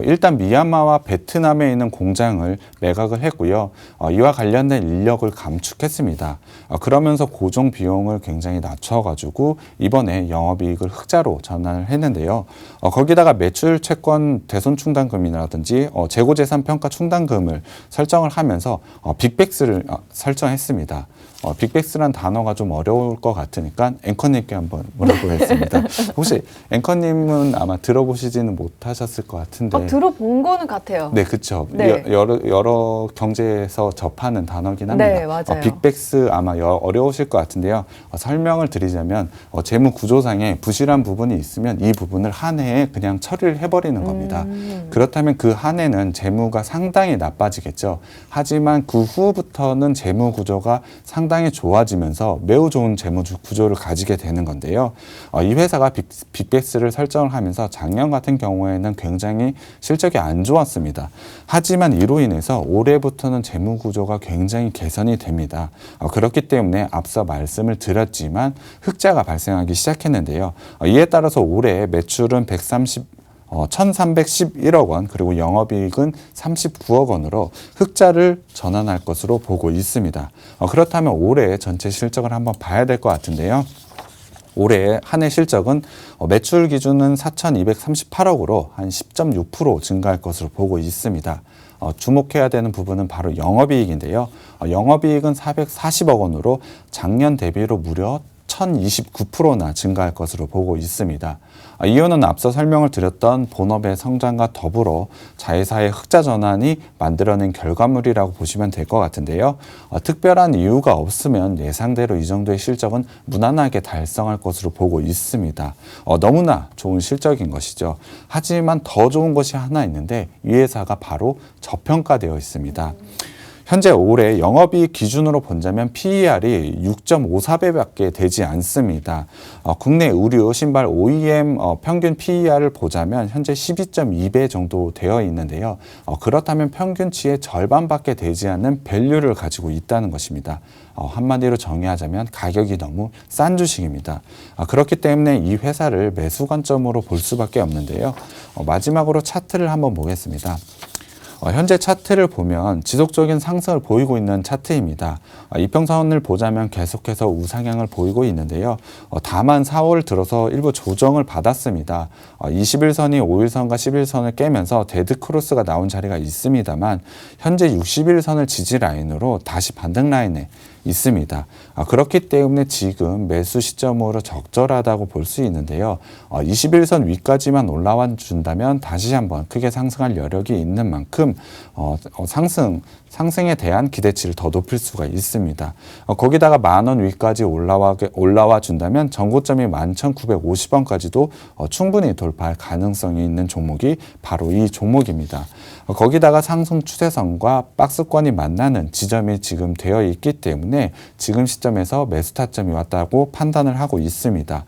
일단 미얀마와 베트남에 있는 공장을 매각을 했고요. 이와 관련된 인력을 감축했습니다. 그러면서 고정 비용을 굉장히 낮춰가지고 이번에 영업이익을 흑자로 전환을 했는데요. 거기다가 매출 채권 대손 충당금이라든지 재고재산 평가 충당금을 설정을 하면서 빅백스를 설정했습니다. 빅백스란 단어가 좀 어려울 것 같으니까 앵커님께 한번 물어보겠습니다. 혹시 앵커님은 아마 들어보시지는 못하셨을 것 같은데. 들어본 거는 같아요. 네, 그렇죠. 네. 여러 경제에서 접하는 단어긴 합니다. 네, 맞아요. 빅백스 아마 어려우실 것 같은데요. 설명을 드리자면 재무 구조상에 부실한 부분이 있으면 이 부분을 한 해에 그냥 처리를 해버리는 겁니다. 그렇다면 그 한 해는 재무가 상당히 나빠지겠죠. 하지만 그 후부터는 재무 구조가 상당히 좋아지면서 매우 좋은 재무 구조를 가지게 되는 건데요. 이 회사가 빅백스를 설정을 하면서 작년 같은 경우에는 굉장히 실적이 안 좋았습니다. 하지만 이로 인해서 올해부터는 재무 구조가 굉장히 개선이 됩니다. 그렇기 때문에 앞서 말씀을 드렸지만 흑자가 발생하기 시작했는데요. 이에 따라서 올해 매출은 1,311억 원, 그리고 영업이익은 39억 원으로 흑자를 전환할 것으로 보고 있습니다. 그렇다면 올해 전체 실적을 한번 봐야 될 것 같은데요. 올해 한 해 실적은 매출 기준은 4,238억으로 한 10.6% 증가할 것으로 보고 있습니다. 주목해야 되는 부분은 바로 영업이익인데요. 영업이익은 440억 원으로 작년 대비로 무려 1029%나 증가할 것으로 보고 있습니다. 이유는 앞서 설명을 드렸던 본업의 성장과 더불어 자회사의 흑자 전환이 만들어낸 결과물이라고 보시면 될 것 같은데요. 특별한 이유가 없으면 예상대로 이 정도의 실적은 무난하게 달성할 것으로 보고 있습니다. 너무나 좋은 실적인 것이죠. 하지만 더 좋은 것이 하나 있는데 이 회사가 바로 저평가되어 있습니다. 현재 올해 영업이익 기준으로 본다면 PER이 6.54배밖에 되지 않습니다. 국내 의류, 신발 OEM 평균 PER을 보자면 현재 12.2배 정도 되어 있는데요. 그렇다면 평균치의 절반밖에 되지 않는 밸류를 가지고 있다는 것입니다. 한마디로 정의하자면 가격이 너무 싼 주식입니다. 그렇기 때문에 이 회사를 매수 관점으로 볼 수밖에 없는데요. 마지막으로 차트를 한번 보겠습니다. 현재 차트를 보면 지속적인 상승을 보이고 있는 차트입니다. 이평선을 보자면 계속해서 우상향을 보이고 있는데요. 다만 4월 들어서 일부 조정을 받았습니다. 21선이 5일선과 11선을 깨면서 데드크로스가 나온 자리가 있습니다만 현재 61선을 지지라인으로 다시 반등 라인에 있습니다. 그렇기 때문에 지금 매수 시점으로 적절하다고 볼 수 있는데요. 21선 위까지만 올라와 준다면 다시 한번 크게 상승할 여력이 있는 만큼 상승에 대한 기대치를 더 높일 수가 있습니다. 거기다가 10,000원 위까지 올라와 준다면 전고점이 11,950원까지도 충분히 돌파할 가능성이 있는 종목이 바로 이 종목입니다. 거기다가 상승 추세선과 박스권이 만나는 지점이 지금 되어 있기 때문에 지금 시점에서 매수 타점이 왔다고 판단을 하고 있습니다.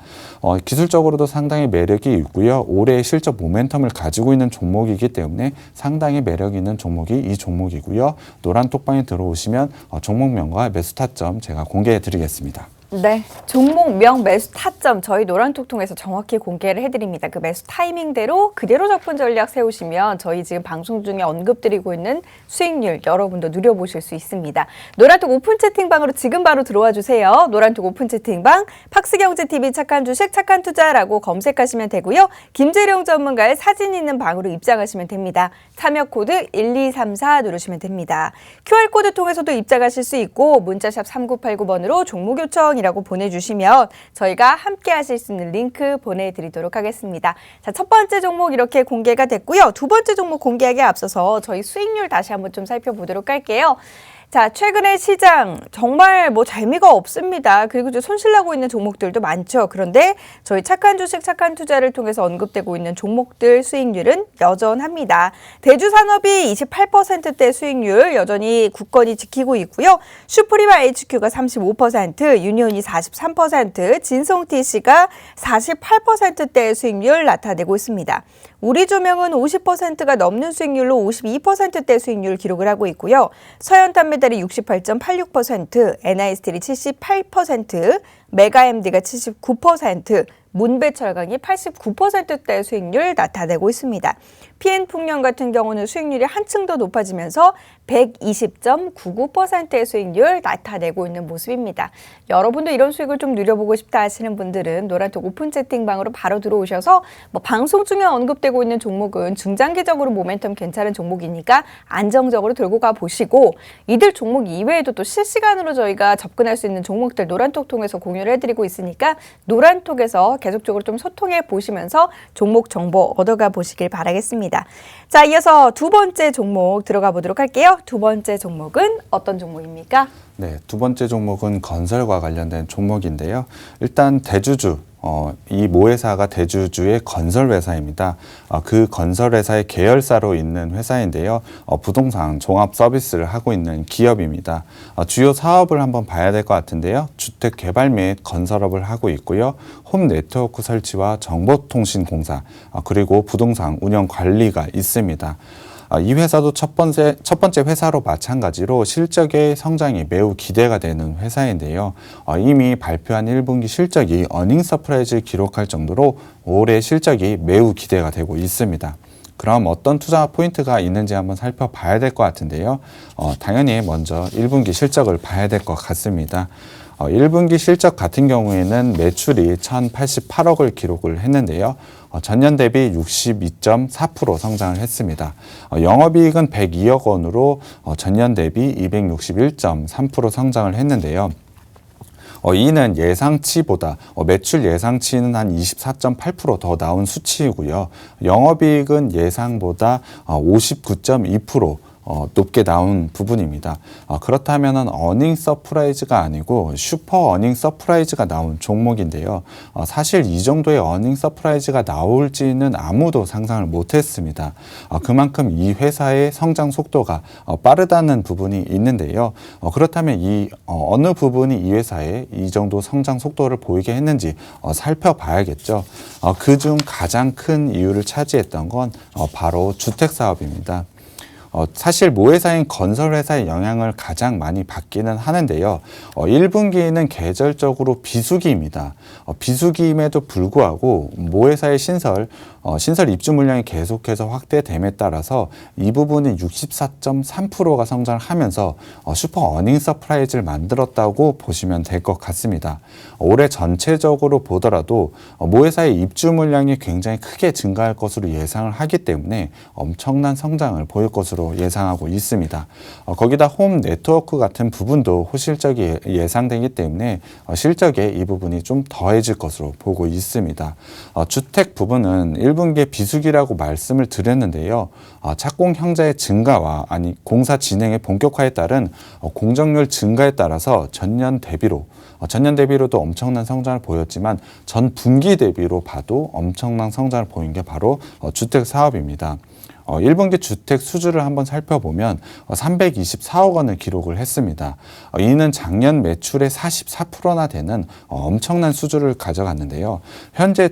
기술적으로도 상당히 매력이 있고요. 올해의 실적 모멘텀을 가지고 있는 종목이기 때문에 상당히 매력 있는 종목이 이 종목이고요. 노란 톡방에 들어오시면 종목명과 매수 타점 제가 공개해 드리겠습니다. 네, 종목명 매수 타점 저희 노란톡 통해서 정확히 공개를 해드립니다. 그 매수 타이밍대로 그대로 접근 전략 세우시면 저희 지금 방송 중에 언급드리고 있는 수익률 여러분도 누려보실 수 있습니다. 노란톡 오픈 채팅방으로 지금 바로 들어와 주세요. 노란톡 오픈 채팅방 팍스경제TV 착한 주식 착한 투자라고 검색하시면 되고요. 김재룡 전문가의 사진 있는 방으로 입장하시면 됩니다. 참여 코드 1234 누르시면 됩니다. QR코드 통해서도 입장하실 수 있고 문자샵 3989번으로 종목 요청 이라고 보내주시면 저희가 함께 하실 수 있는 링크 보내드리도록 하겠습니다. 자, 첫 번째 종목 이렇게 공개가 됐고요. 두 번째 종목 공개하기에 앞서서 저희 수익률 다시 한번 좀 살펴보도록 할게요. 자, 최근에 시장 정말 재미가 없습니다. 그리고 이제 손실나고 있는 종목들도 많죠. 그런데 저희 착한 주식, 착한 투자를 통해서 언급되고 있는 종목들 수익률은 여전합니다. 대주산업이 28%대 수익률 여전히 굳건히 지키고 있고요. 슈프리마 HQ가 35%, 유니온이 43%, 진성TC가 48%대 수익률 나타내고 있습니다. 우리조명은 50%가 넘는 수익률로 52%대 수익률 기록을 하고 있고요. 서현탄메달이 68.86%, NI스틸이 78%, 메가MD가 79%, 문배철강이 89%대 수익률 나타내고 있습니다. PN풍력 같은 경우는 수익률이 한층 더 높아지면서 120.99%의 수익률 나타내고 있는 모습입니다. 여러분도 이런 수익을 좀 누려보고 싶다 하시는 분들은 노란톡 오픈 채팅방으로 바로 들어오셔서 방송 중에 언급되고 있는 종목은 중장기적으로 모멘텀 괜찮은 종목이니까 안정적으로 들고 가보시고 이들 종목 이외에도 또 실시간으로 저희가 접근할 수 있는 종목들 노란톡 통해서 공유를 해드리고 있으니까 노란톡에서 계속적으로 좀 소통해 보시면서 종목 정보 얻어가 보시길 바라겠습니다. 자, 이어서 두 번째 종목 들어가 보도록 할게요. 두 번째 종목은 어떤 종목입니까? 네, 두 번째 종목은 건설과 관련된 종목인데요. 일단 대주주, 이 모회사가 대주주의 건설회사입니다. 그 건설회사의 계열사로 있는 회사인데요. 부동산 종합 서비스를 하고 있는 기업입니다. 주요 사업을 한번 봐야 될 것 같은데요. 주택 개발 및 건설업을 하고 있고요. 홈 네트워크 설치와 정보통신공사, 그리고 부동산 운영 관리가 있습니다. 이 회사도 첫 번째 회사로 마찬가지로 실적의 성장이 매우 기대가 되는 회사인데요. 이미 발표한 1분기 실적이 어닝 서프라이즈를 기록할 정도로 올해 실적이 매우 기대가 되고 있습니다. 그럼 어떤 투자 포인트가 있는지 한번 살펴봐야 될 것 같은데요. 당연히 먼저 1분기 실적을 봐야 될 것 같습니다. 1분기 실적 같은 경우에는 매출이 1,088억을 기록을 했는데요. 전년 대비 62.4% 성장을 했습니다. 영업이익은 102억 원으로 전년 대비 261.3% 성장을 했는데요. 이는 예상치보다 매출 예상치는 한 24.8% 더 나온 수치이고요. 영업이익은 예상보다 59.2% 높게 나온 부분입니다. 그렇다면 어닝 서프라이즈가 아니고 슈퍼 어닝 서프라이즈가 나온 종목인데요. 사실 이 정도의 어닝 서프라이즈가 나올지는 아무도 상상을 못했습니다. 그만큼 이 회사의 성장 속도가 빠르다는 부분이 있는데요. 그렇다면 이 어느 부분이 이 회사의 이 정도 성장 속도를 보이게 했는지 살펴봐야겠죠. 그중 가장 큰 이유를 차지했던 건 바로 주택 사업입니다. 사실 모회사인 건설회사의 영향을 가장 많이 받기는 하는데요. 1분기는 계절적으로 비수기입니다. 비수기임에도 불구하고 모회사의 신설 입주 물량이 계속해서 확대됨에 따라서 이 부분이 64.3%가 성장을 하면서 슈퍼 어닝 서프라이즈를 만들었다고 보시면 될 것 같습니다. 올해 전체적으로 보더라도 모회사의 입주 물량이 굉장히 크게 증가할 것으로 예상을 하기 때문에 엄청난 성장을 보일 것으로 예상하고 있습니다. 거기다 홈 네트워크 같은 부분도 호실적이 예상되기 때문에 실적에 이 부분이 좀 더해질 것으로 보고 있습니다. 주택 부분은 1분기에 비수기라고 말씀을 드렸는데요. 착공 형자의 증가와 공사 진행의 본격화에 따른 공정률 증가에 따라서 전년 대비로도 엄청난 성장을 보였지만 전 분기 대비로 봐도 엄청난 성장을 보인 게 바로 주택 사업입니다. 1분기 주택 수주를 한번 살펴보면 324억 원을 기록을 했습니다. 이는 작년 매출의 44%나 되는 엄청난 수주를 가져갔는데요. 현재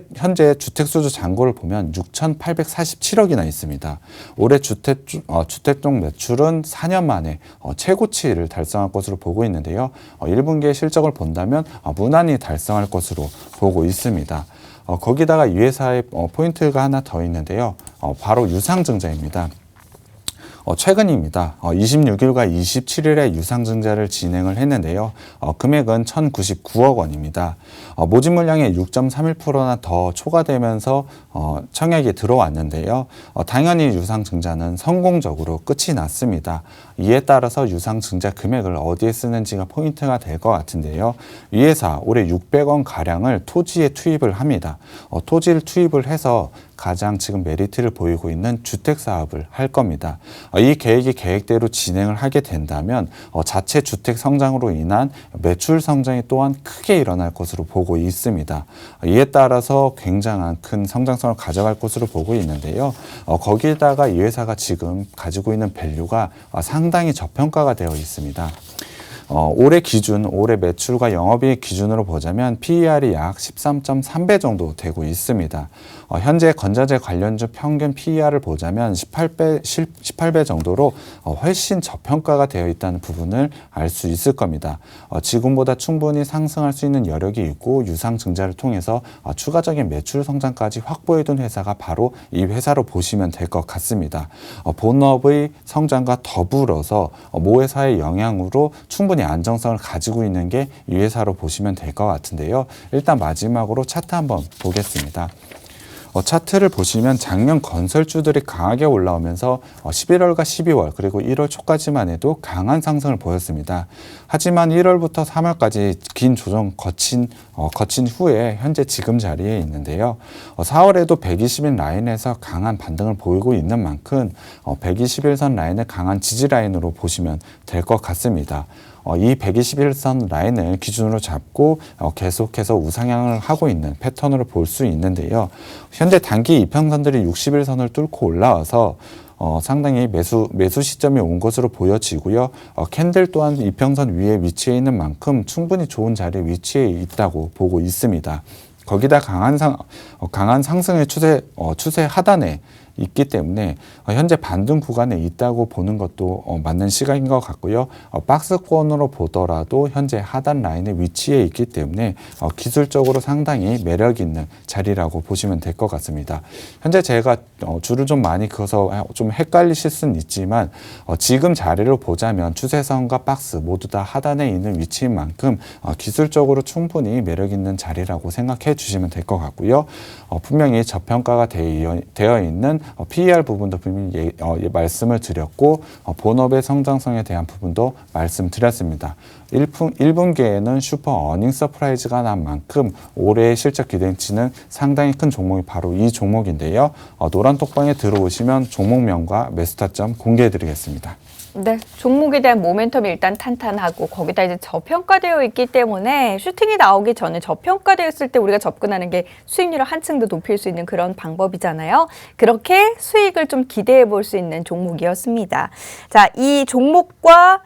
주택 수주 잔고를 보면 6,847억이나 있습니다. 올해 주택 쪽 매출은 4년 만에 최고치를 달성할 것으로 보고 있는데요. 1분기의 실적을 본다면 무난히 달성할 것으로 보고 있습니다. 거기다가 이 회사의 포인트가 하나 더 있는데요. 바로 유상증자입니다. 최근입니다. 26일과 27일에 유상증자를 진행을 했는데요. 금액은 1,099억 원입니다. 모집 물량의 6.31%나 더 초과되면서 청약이 들어왔는데요. 당연히 유상증자는 성공적으로 끝이 났습니다. 이에 따라서 유상증자 금액을 어디에 쓰는지가 포인트가 될 것 같은데요. 이 회사 올해 600원 가량을 토지에 투입을 합니다. 토지를 투입을 해서 가장 지금 메리트를 보이고 있는 주택 사업을 할 겁니다. 이 계획이 계획대로 진행을 하게 된다면 자체 주택 성장으로 인한 매출 성장이 또한 크게 일어날 것으로 보고 있습니다. 이에 따라서 굉장한 큰 성장성을 가져갈 것으로 보고 있는데요. 거기에다가 이 회사가 지금 가지고 있는 밸류가 상당히 저평가가 되어 있습니다. 올해 매출과 영업이익 기준으로 보자면 PER이 약 13.3배 정도 되고 있습니다. 현재 건자재 관련주 평균 PER을 보자면 18배 정도로 훨씬 저평가가 되어 있다는 부분을 알 수 있을 겁니다. 지금보다 충분히 상승할 수 있는 여력이 있고 유상증자를 통해서 추가적인 매출 성장까지 확보해둔 회사가 바로 이 회사로 보시면 될 것 같습니다. 본업의 성장과 더불어서 모 회사의 영향으로 충분히 안정성을 가지고 있는 게 이 회사로 보시면 될 것 같은데요. 일단 마지막으로 차트 한번 보겠습니다. 차트를 보시면 작년 건설주들이 강하게 올라오면서 11월과 12월 그리고 1월 초까지만 해도 강한 상승을 보였습니다. 하지만 1월부터 3월까지 긴 조정 거친 후에 현재 지금 자리에 있는데요. 4월에도 120일 라인에서 강한 반등을 보이고 있는 만큼 121선 라인을 강한 지지 라인으로 보시면 될 것 같습니다. 이 121선 라인을 기준으로 잡고 계속해서 우상향을 하고 있는 패턴으로 볼 수 있는데요. 현재 단기 이평선들이 60일선을 뚫고 올라와서 상당히 매수 시점이 온 것으로 보여지고요. 캔들 또한 이평선 위에 위치해 있는 만큼 충분히 좋은 자리에 위치해 있다고 보고 있습니다. 거기다 강한 상승의 추세 하단에 있기 때문에 현재 반등 구간에 있다고 보는 것도 맞는 시각인 것 같고요. 박스권으로 보더라도 현재 하단 라인에 위치해 있기 때문에 기술적으로 상당히 매력 있는 자리라고 보시면 될 것 같습니다. 현재 제가 줄을 좀 많이 그어서 좀 헷갈리실 수는 있지만 지금 자리를 보자면 추세선과 박스 모두 다 하단에 있는 위치인 만큼 기술적으로 충분히 매력 있는 자리라고 생각해 주시면 될 것 같고요. 분명히 저평가가 되어 있는 PER 부분도 분명히 말씀을 드렸고 본업의 성장성에 대한 부분도 말씀드렸습니다. 1분기에는 슈퍼 어닝 서프라이즈가 난 만큼 올해의 실적 기대치는 상당히 큰 종목이 바로 이 종목인데요. 노란톡방에 들어오시면 종목명과 매수 타점 공개해드리겠습니다. 네, 종목에 대한 모멘텀이 일단 탄탄하고 거기다 이제 저평가되어 있기 때문에 슈팅이 나오기 전에 저평가되어 있을 때 우리가 접근하는 게 수익률을 한층 더 높일 수 있는 그런 방법이잖아요. 그렇게 수익을 좀 기대해 볼 수 있는 종목이었습니다. 자, 이 종목과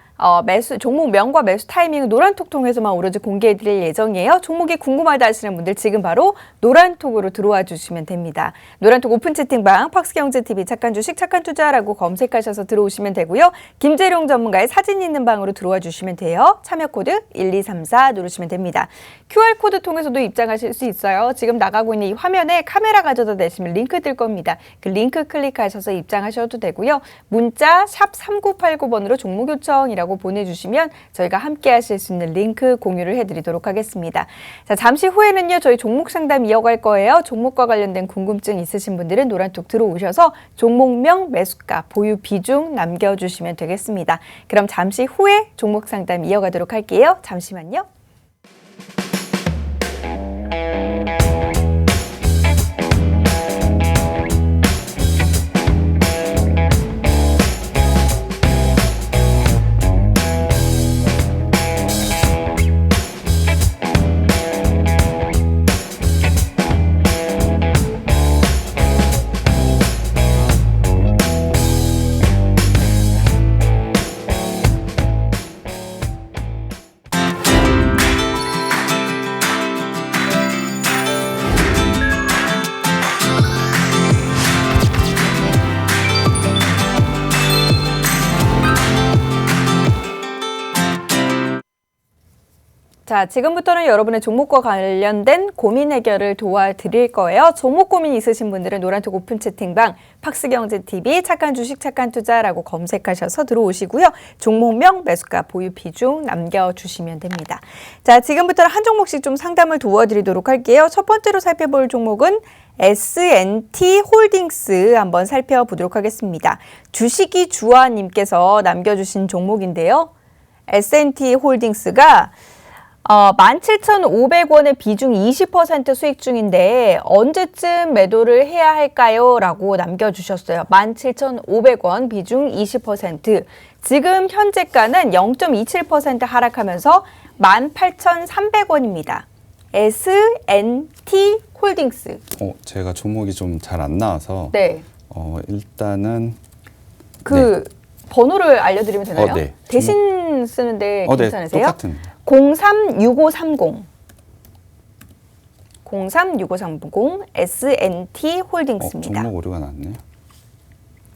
종목명과 매수 타이밍은 노란톡 통해서만 오로지 공개해 드릴 예정이에요. 종목이 궁금하다 하시는 분들 지금 바로 노란톡으로 들어와 주시면 됩니다. 노란톡 오픈 채팅방 팍스경제TV 착한 주식 착한 투자라고 검색하셔서 들어오시면 되고요. 김재룡 전문가의 사진 있는 방으로 들어와 주시면 돼요. 참여 코드 1234 누르시면 됩니다. QR코드 통해서도 입장하실 수 있어요. 지금 나가고 있는 이 화면에 카메라 가져다 대시면 링크 뜰 겁니다. 그 링크 클릭하셔서 입장하셔도 되고요. 문자 샵 3989번으로 종목 요청이라고 보내주시면 저희가 함께 하실 수 있는 링크 공유를 해드리도록 하겠습니다. 자, 잠시 후에는요, 저희 종목 상담 이어갈 거예요. 종목과 관련된 궁금증 있으신 분들은 노란톡 들어오셔서 종목명, 매수가, 보유 비중 남겨주시면 되겠습니다. 그럼 잠시 후에 종목 상담 이어가도록 할게요. 잠시만요. 자, 지금부터는 여러분의 종목과 관련된 고민 해결을 도와드릴 거예요. 종목 고민 있으신 분들은 노란톡 오픈 채팅방 팍스경제TV 착한 주식 착한 투자라고 검색하셔서 들어오시고요. 종목명, 매수가, 보유 비중 남겨주시면 됩니다. 자, 지금부터는 한 종목씩 좀 상담을 도와드리도록 할게요. 첫 번째로 살펴볼 종목은 S&T 홀딩스 한번 살펴보도록 하겠습니다. 주식이 주아님께서 남겨주신 종목인데요. S&T 홀딩스가 17,500원의 비중 20% 수익 중인데 언제쯤 매도를 해야 할까요? 라고 남겨주셨어요. 17,500원 비중 20%. 지금 현재가는 0.27% 하락하면서 18,300원입니다. S&T 홀딩스. 제가 종목이 좀 잘 안 나와서 네. 일단은 번호를 알려드리면 되나요? 네. 대신 쓰는데 괜찮으세요? 네, 똑같은. 036530 036530 S&T 홀딩스입니다. 종목 오류가 났네요.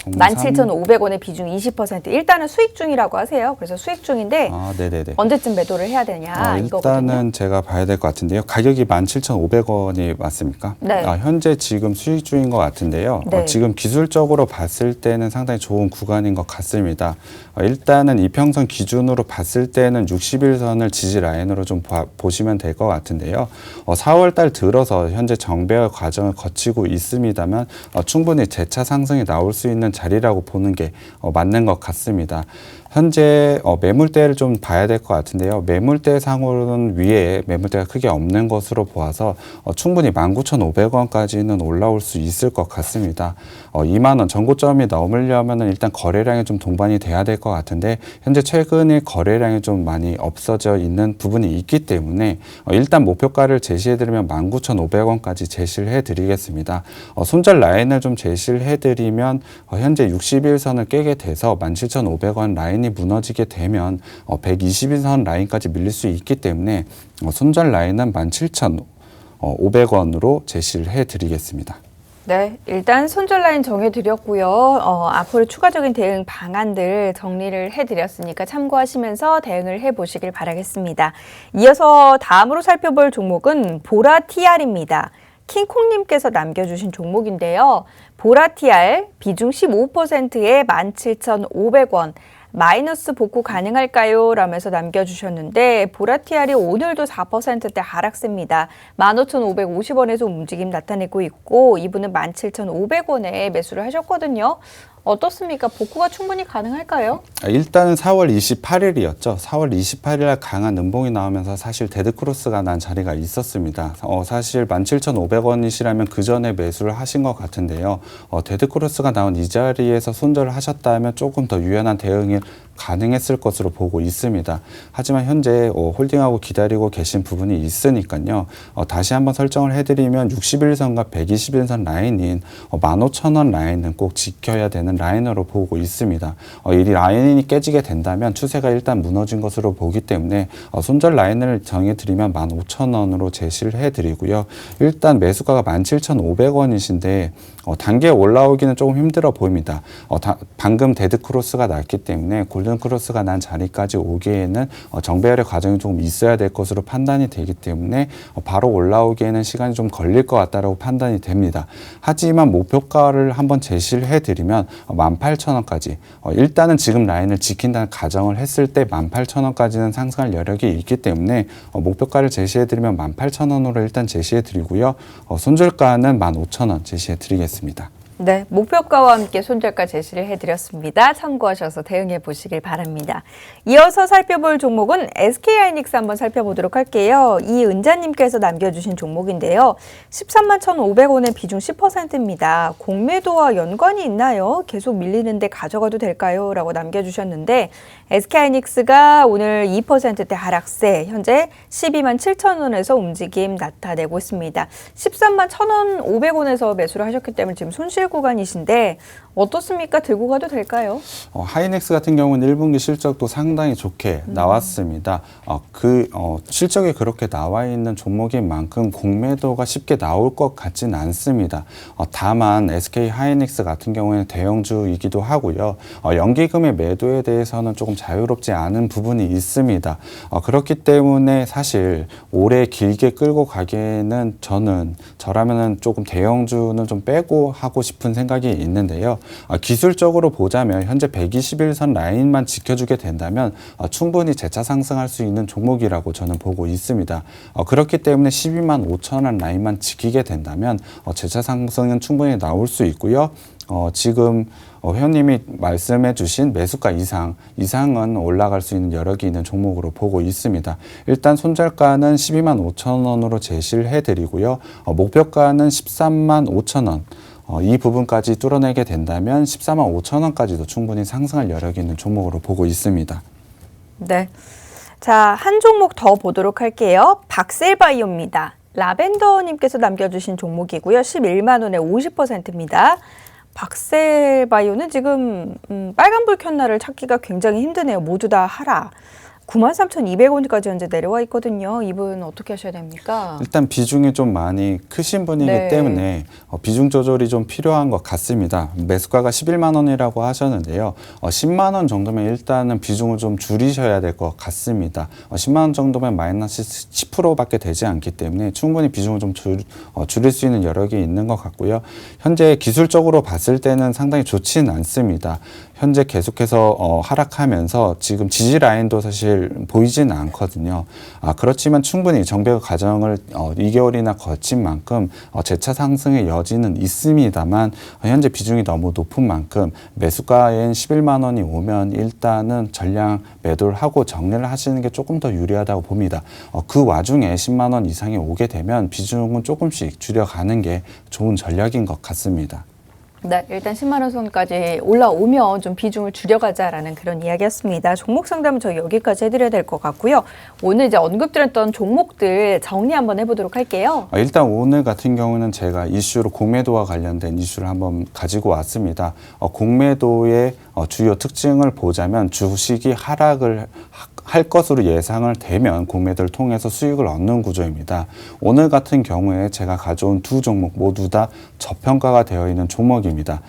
17,500원의 비중 20%. 일단은 수익 중이라고 하세요. 그래서 수익 중인데 네네네. 언제쯤 매도를 해야 되냐 일단은 이거거든요. 제가 봐야 될 것 같은데요. 가격이 17,500원이 맞습니까? 네. 현재 지금 수익 중인 것 같은데요. 네. 지금 기술적으로 봤을 때는 상당히 좋은 구간인 것 같습니다. 일단은 이평선 기준으로 봤을 때는 60일선을 지지 라인으로 좀 보시면 될 것 같은데요. 4월 달 들어서 현재 정배열 과정을 거치고 있습니다만 충분히 재차 상승이 나올 수 있는 자리라고 보는 게 맞는 것 같습니다. 현재 매물대를 좀 봐야 될 것 같은데요. 매물대 상으로는 위에 매물대가 크게 없는 것으로 보아서 충분히 19,500원까지는 올라올 수 있을 것 같습니다. 2만 원 전고점이 넘으려면 일단 거래량이 좀 동반이 돼야 될 것 같은데 현재 최근에 거래량이 좀 많이 없어져 있는 부분이 있기 때문에 일단 목표가를 제시해드리면 19,500원까지 제시를 해드리겠습니다. 손절 라인을 좀 제시를 해드리면 현재 60일선을 깨게 돼서 17,500원 라인이 무너지게 되면 120일선 라인까지 밀릴 수 있기 때문에 손절 라인은 17,500원으로 제시를 해드리겠습니다. 네, 일단 손절 라인 정해드렸고요. 앞으로 추가적인 대응 방안들 정리를 해드렸으니까 참고하시면서 대응을 해보시길 바라겠습니다. 이어서 다음으로 살펴볼 종목은 보라TR입니다. 킹콩님께서 남겨주신 종목인데요. 보라TR 비중 15%에 17,500원. 마이너스 복구 가능할까요? 라면서 남겨주셨는데 보라티알이 오늘도 4%대 하락세입니다. 15,550원에서 움직임 나타내고 있고 이분은 17,500원에 매수를 하셨거든요. 어떻습니까? 복구가 충분히 가능할까요? 일단은 4월 28일이었죠. 4월 28일 날 강한 음봉이 나오면서 사실 데드크로스가 난 자리가 있었습니다. 사실 17,500원이시라면 그 전에 매수를 하신 것 같은데요. 데드크로스가 나온 이 자리에서 손절을 하셨다면 조금 더 유연한 대응이 가능했을 것으로 보고 있습니다. 하지만 현재 홀딩하고 기다리고 계신 부분이 있으니까요. 다시 한번 설정을 해드리면 61선과 121선 라인인 15,000원 라인은 꼭 지켜야 되는 라인으로 보고 있습니다. 이 라인이 깨지게 된다면 추세가 일단 무너진 것으로 보기 때문에 손절 라인을 정해드리면 15,000원으로 제시를 해드리고요. 일단 매수가가 17,500원이신데 단계 올라오기는 조금 힘들어 보입니다. 방금 데드크로스가 났기 때문에 골든크로스가 난 자리까지 오기에는 정배열의 과정이 조금 있어야 될 것으로 판단이 되기 때문에 바로 올라오기에는 시간이 좀 걸릴 것 같다라고 판단이 됩니다. 하지만 목표가를 한번 제시를 해드리면 18,000원까지 일단은 지금 라인을 지킨다는 가정을 했을 때 18,000원까지는 상승할 여력이 있기 때문에 목표가를 제시해드리면 18,000원으로 일단 제시해드리고요. 손절가는 15,000원 제시해드리겠습니다. 네, 목표가와 함께 손절가 제시를 해드렸습니다. 참고하셔서 대응해 보시길 바랍니다. 이어서 살펴볼 종목은 SK하이닉스 한번 살펴보도록 할게요. 이은자님께서 남겨주신 종목인데요. 13만 1,500원의 비중 10%입니다. 공매도와 연관이 있나요? 계속 밀리는데 가져가도 될까요? 라고 남겨주셨는데 SK하이닉스가 오늘 2%대 하락세, 현재 12만 7,000원에서 움직임 나타내고 있습니다. 13만 1,500원에서 매수를 하셨기 때문에 지금 손실 구간이신데 어떻습니까? 들고 가도 될까요? 하이닉스 같은 경우는 1분기 실적도 상당히 좋게 나왔습니다. 실적이 그렇게 나와 있는 종목인 만큼 공매도가 쉽게 나올 것 같지는 않습니다. 다만 SK 하이닉스 같은 경우에는 대형주이기도 하고요. 연기금의 매도에 대해서는 조금 자유롭지 않은 부분이 있습니다. 그렇기 때문에 사실 오래 길게 끌고 가기에는 저라면은 조금 대형주는 좀 빼고 하고 싶은 생각이 있는데요. 기술적으로 보자면 현재 121선 라인만 지켜주게 된다면 충분히 재차 상승할 수 있는 종목이라고 저는 보고 있습니다. 그렇기 때문에 12만 5천원 라인만 지키게 된다면 재차 상승은 충분히 나올 수 있고요. 지금 회원님이 말씀해 주신 매수가 이상은 올라갈 수 있는 여력이 있는 종목으로 보고 있습니다. 일단 손절가는 12만 5천원으로 제시를 해드리고요. 목표가는 13만 5천원. 이 부분까지 뚫어내게 된다면 14만 5천원까지도 충분히 상승할 여력이 있는 종목으로 보고 있습니다. 네. 자, 한 종목 더 보도록 할게요. 박셀바이오입니다. 라벤더님께서 남겨주신 종목이고요. 11만 원에 50%입니다. 박셀바이오는 지금 빨간불 켠 날을 찾기가 굉장히 힘드네요. 모두 다 하락. 93,200원까지 현재 내려와 있거든요. 이분 어떻게 하셔야 됩니까? 일단 비중이 좀 많이 크신 분이기 네. 때문에 비중 조절이 좀 필요한 것 같습니다. 매수가가 11만 원이라고 하셨는데요. 10만 원 정도면 일단은 비중을 좀 줄이셔야 될 것 같습니다. 10만 원 정도면 마이너스 10%밖에 되지 않기 때문에 충분히 비중을 좀 줄일 수 있는 여력이 있는 것 같고요. 현재 기술적으로 봤을 때는 상당히 좋지는 않습니다. 현재 계속해서 하락하면서 지금 지지 라인도 사실 보이지는 않거든요. 그렇지만 충분히 정배 과정을 2개월이나 거친 만큼 재차 상승의 여지는 있습니다만 현재 비중이 너무 높은 만큼 매수가엔 11만 원이 오면 일단은 전량 매도를 하고 정리를 하시는 게 조금 더 유리하다고 봅니다. 그 와중에 10만 원 이상이 오게 되면 비중은 조금씩 줄여가는 게 좋은 전략인 것 같습니다. 네, 일단 10만 원 선까지 올라오면 좀 비중을 줄여가자라는 그런 이야기였습니다. 종목 상담은 저희 여기까지 해드려야 될 것 같고요. 오늘 이제 언급드렸던 종목들 정리 한번 해보도록 할게요. 일단 오늘 같은 경우는 제가 이슈로 공매도와 관련된 이슈를 한번 가지고 왔습니다. 공매도의 주요 특징을 보자면 주식이 하락을 할 것으로 예상을 되면 공매도를 통해서 수익을 얻는 구조입니다. 오늘 같은 경우에 제가 가져온 두 종목 모두 다 저평가가 되어 있는 종목입니다.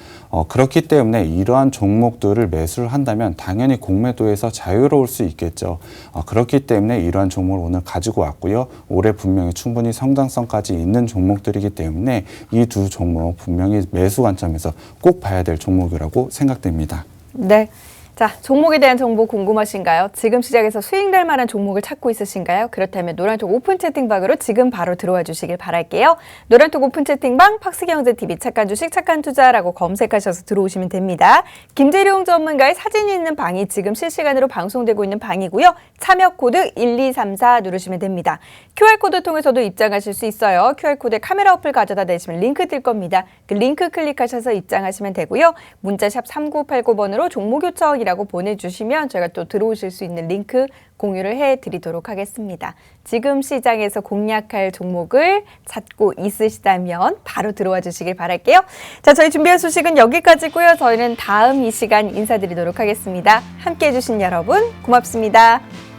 그렇기 때문에 이러한 종목들을 매수를 한다면 당연히 공매도에서 자유로울 수 있겠죠. 그렇기 때문에 이러한 종목을 오늘 가지고 왔고요. 올해 분명히 충분히 성장성까지 있는 종목들이기 때문에 이 두 종목 분명히 매수 관점에서 꼭 봐야 될 종목이라고 생각됩니다. 네. 자, 종목에 대한 정보 궁금하신가요? 지금 시작해서 수익 낼 만한 종목을 찾고 있으신가요? 그렇다면 노란톡 오픈 채팅방으로 지금 바로 들어와 주시길 바랄게요. 노란톡 오픈 채팅방 팍스경제TV 착한 주식 착한 투자라고 검색하셔서 들어오시면 됩니다. 김재룡 전문가의 사진이 있는 방이 지금 실시간으로 방송되고 있는 방이고요. 참여 코드 1234 누르시면 됩니다. QR코드 통해서도 입장하실 수 있어요. QR코드에 카메라 어플 가져다 대시면 링크 뜰 겁니다. 그 링크 클릭하셔서 입장하시면 되고요. 문자샵 3989번으로 종목 요청이라고 보내주시면 저희가 또 들어오실 수 있는 링크 공유를 해드리도록 하겠습니다. 지금 시장에서 공략할 종목을 찾고 있으시다면 바로 들어와 주시길 바랄게요. 자, 저희 준비한 소식은 여기까지고요. 저희는 다음 이 시간 인사드리도록 하겠습니다. 함께해 주신 여러분 고맙습니다.